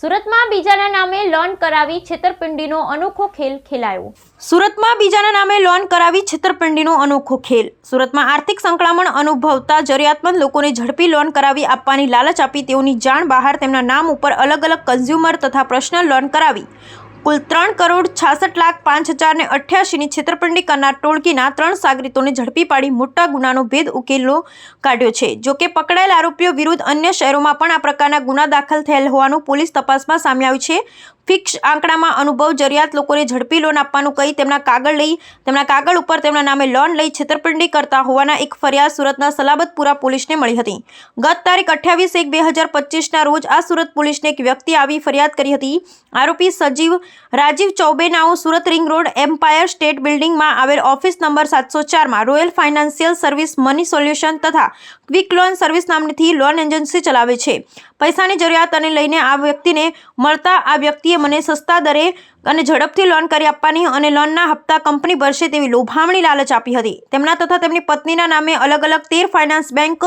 સુરતમાં બીજાના નામે લોન કરાવી છેતરપિંડીનો અનોખો ખેલ ખેલાયો. સુરતમાં બીજાના નામે લોન કરાવી છેતરપિંડીનો અનોખો ખેલ. સુરતમાં આર્થિક સંકળામણ અનુભવતા જરૂરિયાતમંદ લોકોને ઝડપી લોન કરાવી આપવાની લાલચ આપી તેઓની જાણ બહાર તેમના નામ ઉપર અલગ અલગ કન્ઝ્યુમર તથા પર્સનલ લોન કરાવી કુલ 3,66,05,088ની છેતરપિંડી કરનાર ટોળકીના 3 સાગરીતોને ઝડપી પાડી મોટા ગુનાનો ભેદ ઉકેલો કાઢ્યો છે. જોકે પકડાયેલ આરોપીઓ વિરુદ્ધ અન્ય શહેરોમાં પણ આ પ્રકારના ગુના દાખલ થયેલ હોવાનું પોલીસ તપાસમાં સામે આવ્યું છે. ફિક્સ આંકડામાં અનુભવ જરૂરિયાત લોકોને ઝડપી લોન આપવાનું કહી તેમના કાગળ ઉપર તેમના નામે લોન લઈ છેતરપિંડી કરતા હોવાના એક ફરિયાદ સુરતના સલાબતપુરા પોલીસને મળી હતી. ગત તારીખ 28/1/2025ના રોજ આ સુરત પોલીસને એક વ્યક્તિ આવી ફરિયાદ કરી હતી. આરોપી રાજીવ ચૌબે નાઓ Surat ring road Empire State બિલ્ડિંગમાં આવેલ ઓફિસ નંબર 704માં Royal Financial Service Money Solution તથા ક્વિક લોન સર્વિસ નામની લોન એજન્સી ચલાવે છે. પૈસાની જરૂરિયાતને લઈને આ વ્યક્તિને મળતા આ વ્યક્તિએ મને સસ્તા દરે અને ઝડપથી લોન કરી આપવાની અને લોનના હપ્તા કંપની ભરશે તેવી લોભામણી લાલચ આપી હતી. તેમના તથા તેમની પત્નીના નામે અલગ અલગ 13 ફાઇનાન્સ બેંક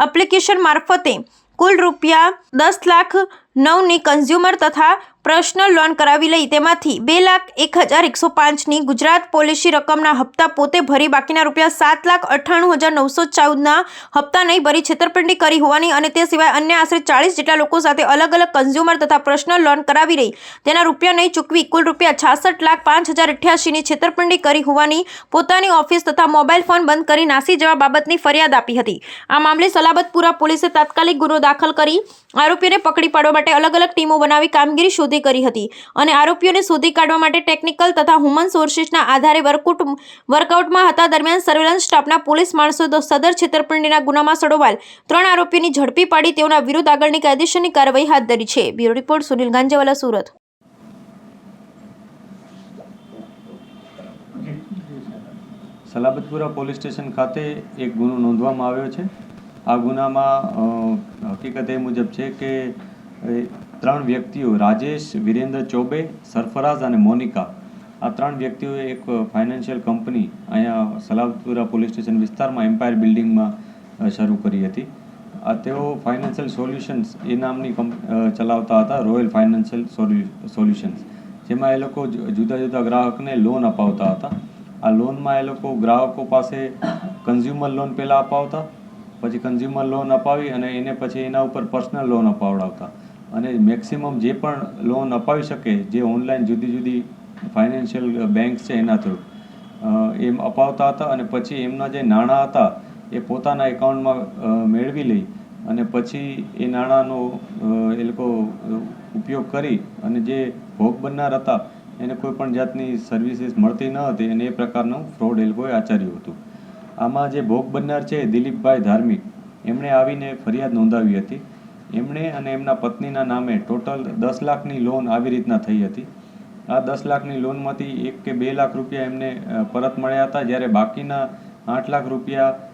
એપ્લિકેશન મારફતે કુલ ₹10,09,000ની કન્ઝ્યુમર તથા પર્સનલ લોન કરાવી લઈ તેમાંથી ₹2,01,105ની ગુજરાત પોલિસી રકમના હપ્તા પોતે ભરી બાકીના ₹7,98,914ના હપ્તા નહીં ભરી છેતરપિંડી કરી હોવાની અને તે સિવાય અન્ય આશરે 40 જેટલા લોકો સાથે અલગ અલગ કન્ઝ્યુમર તથા પર્સનલ લોન કરાવી રહી તેના રૂપિયા નહીં ચૂકવી કુલ ₹66,05,088ની છેતરપિંડી કરી હોવાની પોતાની ઓફિસ તથા મોબાઈલ ફોન બંધ કરી નાસી જવા બાબતની ફરિયાદ આપી હતી. આ મામલે સલાબતપુરા પોલીસે તાત્કાલિક ગુનો દાખલ કરી આરોપીઓને પકડી પાડવા માટે અલગ અલગ ટીમો બનાવી કામગીરી શોધી કરી હતી અને આરોપીઓને શોધી કાઢવા માટે ટેકનિકલ તથા હ્યુમન સોર્સિસના આધારે વર્કઆઉટમાં હતા. દરમિયાન સર્વેલન્સ સ્ટાફના પોલીસ માણસો સદર છેતરપિંડીના ગુનામાં સંડોવાયેલ 3 આરોપીઓની ઝડપી પાડી તેઓના વિરુદ્ધ આગળની કાયદેસરની કાર્યવાહી હાથ ધરી છે. Bureau report Sunil Ganjewala, Surat. Salabatpura police station ખાતે એક ગુનો નોંધવામાં આવ્યો છે. આ ગુનામાં હકીકત એ મુજબ છે કે 3 વ્યક્તિઓ રાજેશ, વિરેન્દ્ર ચૌબે, સરફરાઝ અને મોનિકા, આ 3 વ્યક્તિઓએ એક ફાઇનાન્શિયલ કંપની અહીંયા સલાબતપુરા પોલીસ સ્ટેશન વિસ્તારમાં એમ્પાયર બિલ્ડિંગમાં શરૂ કરી હતી. તેઓ ફાઇનાન્શિયલ સોલ્યુશન્સ એ નામની ચલાવતા હતા, રોયલ ફાઇનાન્શિયલ સોલ્યુશન્સ, જેમાં એ લોકો જુદા જુદા ગ્રાહકને લોન અપાવતા હતા. આ લોનમાં એ લોકો ગ્રાહકો પાસે કન્ઝ્યુમર લોન પહેલાં અપાવતા, પછી કન્ઝ્યુમર લોન અપાવી અને એને પછી એના ઉપર પર્સનલ લોન અપાવડાવતા અને મેક્સિમમ જે પણ લોન અપાવી શકે જે ઓનલાઈન જુદી જુદી ફાઇનાન્શિયલ બેંક્સ છે એના થ્રુ એમ અપાવતા હતા અને પછી એમના જે નાણાં હતા એ પોતાના એકાઉન્ટમાં મેળવી લઈ અને પછી એ નાણાંનો એ લોકો ઉપયોગ કરી અને જે ભોગ બનનાર હતા એને કોઈ પણ જાતની સર્વિસીસ મળતી ન હતી અને એ પ્રકારનું ફ્રોડ એ લોકોએ આચર્યું હતું. આમાં જે ભોગ બનનાર છે દિલીપભાઈ ધાર્મિક, એમણે આવીને ફરિયાદ નોંધાવી હતી. એમણે અને એમના પત્નીના નામે ટોટલ 10 લાખની લોન આવી રીતના થઈ હતી. આ 10 લાખની લોનમાંથી 1 કે 2 લાખ રૂપિયા એમને પરત મળ્યા હતા, જ્યારે બાકીના 8 લાખ રૂપિયા